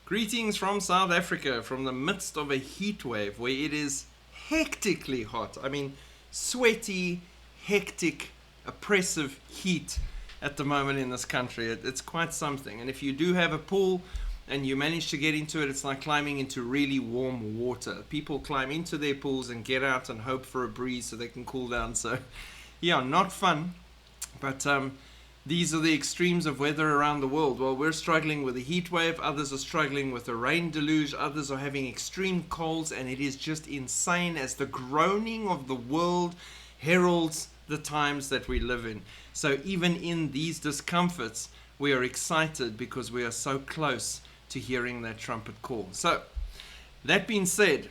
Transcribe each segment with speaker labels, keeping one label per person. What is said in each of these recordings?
Speaker 1: Greetings from South Africa, from the midst of a heat wave where it is hectically hot. I mean, sweaty, hectic, oppressive heat at the moment in this country. It's quite something. And if you do have a pool and you manage to get into it, it's like climbing into really warm water. People climb into their pools and get out and hope for a breeze so they can cool down. So, yeah, not fun. But these are the extremes of weather around the world. While we're struggling with a heat wave, others are struggling with a rain deluge, others are having extreme colds, and it is just insane as the groaning of the world heralds the times that we live in. So even in these discomforts, we are excited because we are so close to hearing that trumpet call. So, that being said,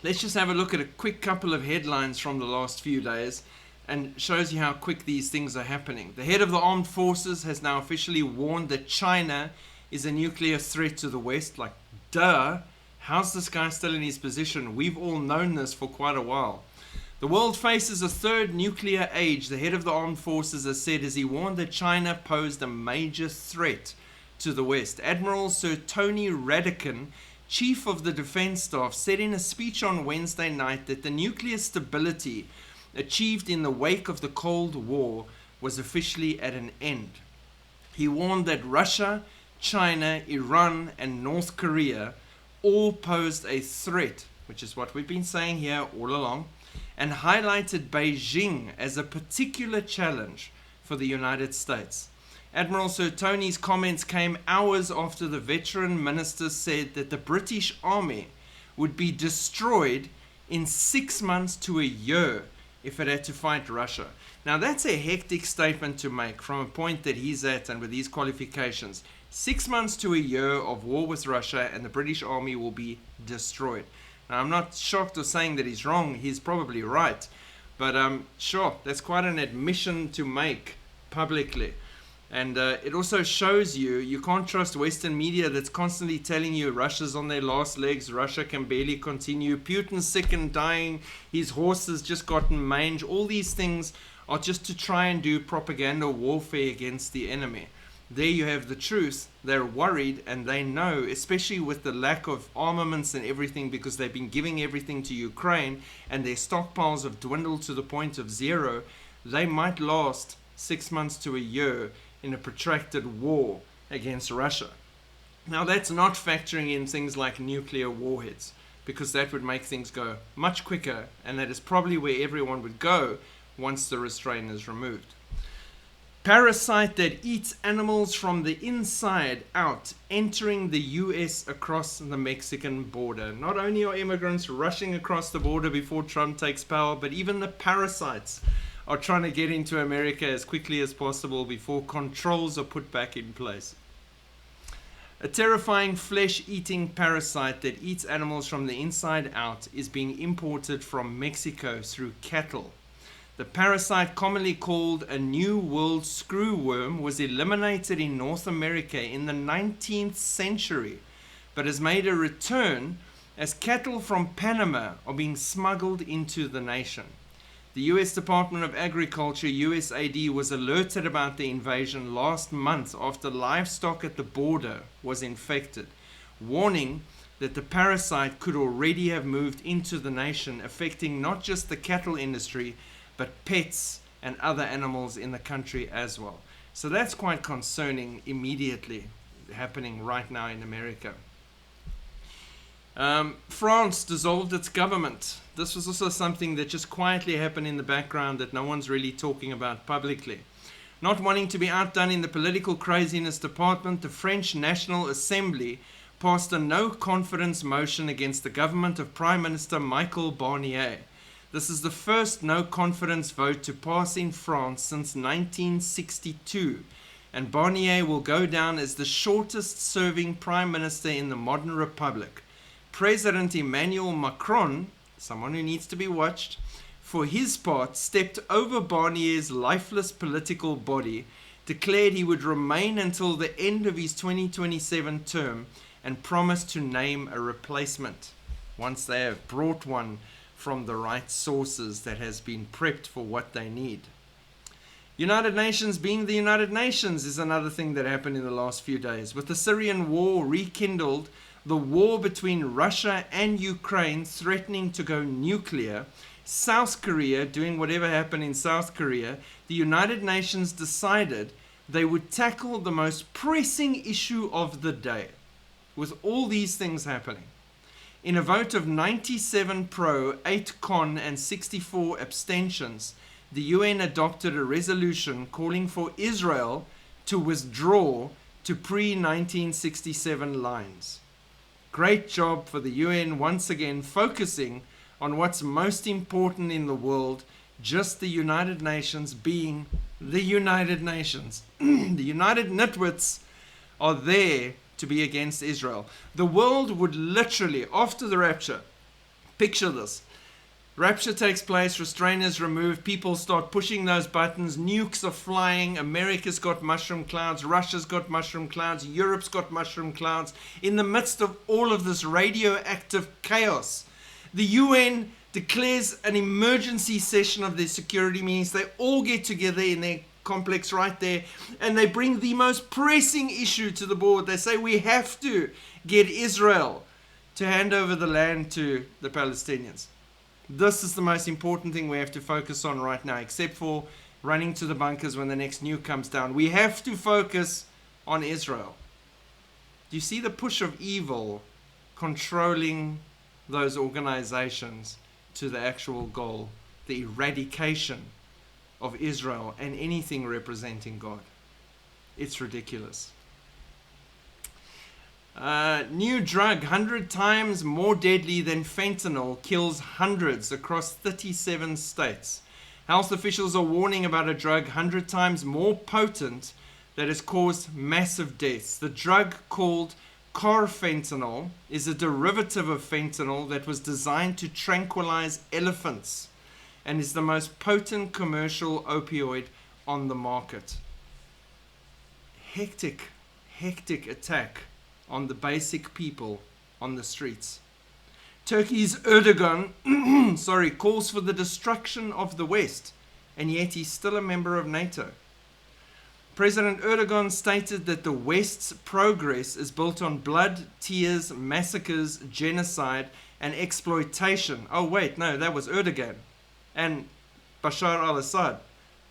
Speaker 1: let's just have a look at a quick couple of headlines from the last few days and shows you how quick these things are happening. The head of the armed forces has now officially warned that China is a nuclear threat to the West. Like, duh, how's this guy still in his position? We've all known this for quite a while. The world faces a third nuclear age, the head of the armed forces has said, as he warned that China posed a major threat to the West. Admiral Sir Tony Radakin, chief of the defense staff, said in a speech on Wednesday night that the nuclear stability achieved in the wake of the Cold War was officially at an end. He warned that Russia, China, Iran, and North Korea all posed a threat, which is what we've been saying here all along, and highlighted Beijing as a particular challenge for the United States. Admiral Sir Tony's comments came hours after the veteran minister said that the British Army would be destroyed in 6 months to a year if it had to fight Russia. Now that's a hectic statement to make from a point that he's at and with these qualifications. 6 months to a year of war with Russia and the British Army will be destroyed. Now, I'm not shocked or saying that he's wrong. He's probably right. But sure, that's quite an admission to make publicly. And it also shows you can't trust Western media that's constantly telling you Russia's on their last legs, Russia can barely continue, Putin's sick and dying, his horse has just gotten mange. All these things are just to try and do propaganda warfare against the enemy. There you have the truth. They're worried and they know, especially with the lack of armaments and everything, because they've been giving everything to Ukraine and their stockpiles have dwindled to the point of zero, they might last 6 months to a year in a protracted war against Russia. Now that's not factoring in things like nuclear warheads, because that would make things go much quicker, and that is probably where everyone would go once the restraint is removed. Parasite that eats animals from the inside out entering the US across the Mexican border. Not only are immigrants rushing across the border before Trump takes power, but even the parasites are trying to get into America as quickly as possible before controls are put back in place. A terrifying flesh-eating parasite that eats animals from the inside out is being imported from Mexico through cattle. The parasite, commonly called a New World screwworm, was eliminated in North America in the 19th century, but has made a return as cattle from Panama are being smuggled into the nation. The U.S. Department of Agriculture, USAID, was alerted about the invasion last month after livestock at the border was infected, warning that the parasite could already have moved into the nation, affecting not just the cattle industry, but pets and other animals in the country as well. So that's quite concerning immediately happening right now in America. France dissolved its government. This was also something that just quietly happened in the background that no one's really talking about publicly. Not wanting to be outdone in the political craziness department, the French National Assembly passed a no-confidence motion against the government of Prime Minister Michel Barnier. This is the first no-confidence vote to pass in France since 1962, and Barnier will go down as the shortest-serving Prime Minister in the modern republic. President Emmanuel Macron, someone who needs to be watched, for his part, stepped over Barnier's lifeless political body, declared he would remain until the end of his 2027 term, and promised to name a replacement once they have brought one from the right sources that has been prepped for what they need. United Nations being the United Nations is another thing that happened in the last few days. With the Syrian war rekindled, the war between Russia and Ukraine threatening to go nuclear, South Korea doing whatever happened in South Korea, the United Nations decided they would tackle the most pressing issue of the day with all these things happening. In a vote of 97 pro, 8 con, and 64 abstentions, the UN adopted a resolution calling for Israel to withdraw to pre-1967 lines. Great job for the UN once again focusing on what's most important in the world, just the United Nations being the United Nations. The United Nitwits are there to be against Israel. The world would literally, after the rapture, picture this. Rapture takes place, restrainers removed, people start pushing those buttons, nukes are flying, America's got mushroom clouds, Russia's got mushroom clouds, Europe's got mushroom clouds. In the midst of all of this radioactive chaos, the UN declares an emergency session of their security meetings. They all get together in their complex right there, and they bring the most pressing issue to the board. They say we have to get Israel to hand over the land to the Palestinians. This is the most important thing we have to focus on right now, except for running to the bunkers when the next nuke comes down. We have to focus on Israel. Do you see the push of evil controlling those organizations to the actual goal, the eradication of Israel and anything representing God? It's ridiculous. New drug, 100 times more deadly than fentanyl, kills hundreds across 37 states. Health officials are warning about a drug 100 times more potent that has caused massive deaths. The drug called carfentanil is a derivative of fentanyl that was designed to tranquilize elephants and is the most potent commercial opioid on the market. Hectic attack on the basic people on the streets. Turkey's Erdogan calls for the destruction of the West, and yet he's still a member of NATO. President Erdogan stated that the West's progress is built on blood, tears, massacres, genocide, and exploitation. Oh wait, no, that was Erdogan and Bashar al-Assad.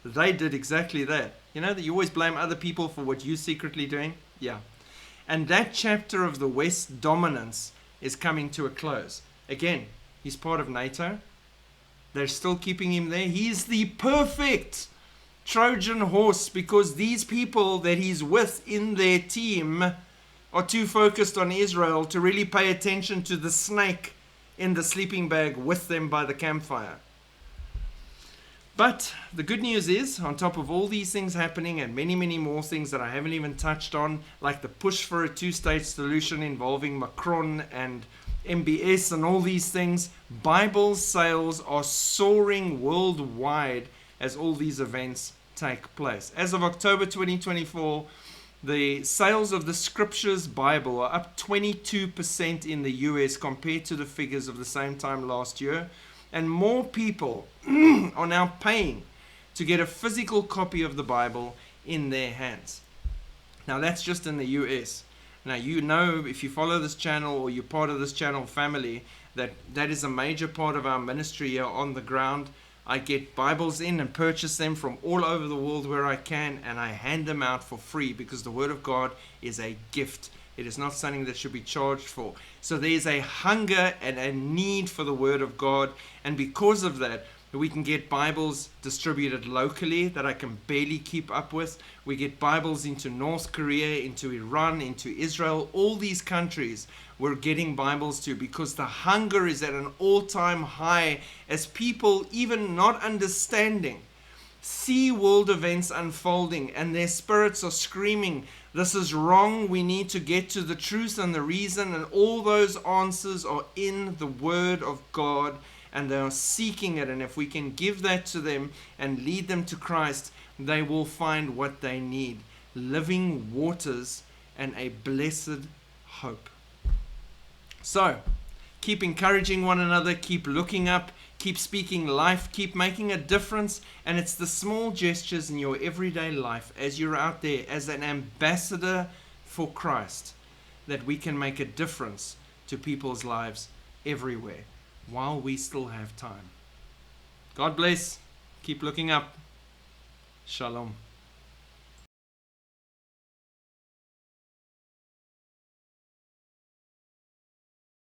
Speaker 1: They did exactly that. You know that you always blame other people for what you're secretly doing? Yeah. And that chapter of the West dominance is coming to a close. Again, he's part of NATO. They're still keeping him there. He's the perfect Trojan horse because these people that he's with in their team are too focused on Israel to really pay attention to the snake in the sleeping bag with them by the campfire. But the good news is, on top of all these things happening and many, many more things that I haven't even touched on, like the push for a two-state solution involving Macron and MBS and all these things, Bible sales are soaring worldwide as all these events take place. As of October 2024, the sales of the Scriptures Bible are up 22% in the US compared to the figures of the same time last year. And more people are now paying to get a physical copy of the Bible in their hands. Now that's just in the US. Now you know, if you follow this channel or you're part of this channel family, that is a major part of our ministry here on the ground. I get Bibles in and purchase them from all over the world where I can, and I hand them out for free because the Word of God is a gift. It is not something that should be charged for. So there is a hunger and a need for the Word of God. And because of that, we can get Bibles distributed locally that I can barely keep up with. We get Bibles into North Korea, into Iran, into Israel. All these countries we're getting Bibles to because the hunger is at an all-time high as people, even not understanding, see world events unfolding and their spirits are screaming, this is wrong, we need to get to the truth and the reason, and all those answers are in the Word of God and they are seeking it. And if we can give that to them and lead them to Christ, they will find what they need, living waters and a blessed hope. So keep encouraging one another, keep looking up, Keep speaking life, keep making a difference, and it's the small gestures in your everyday life as you're out there as an ambassador for Christ that we can make a difference to people's lives everywhere while we still have time. God bless. Keep looking up. Shalom.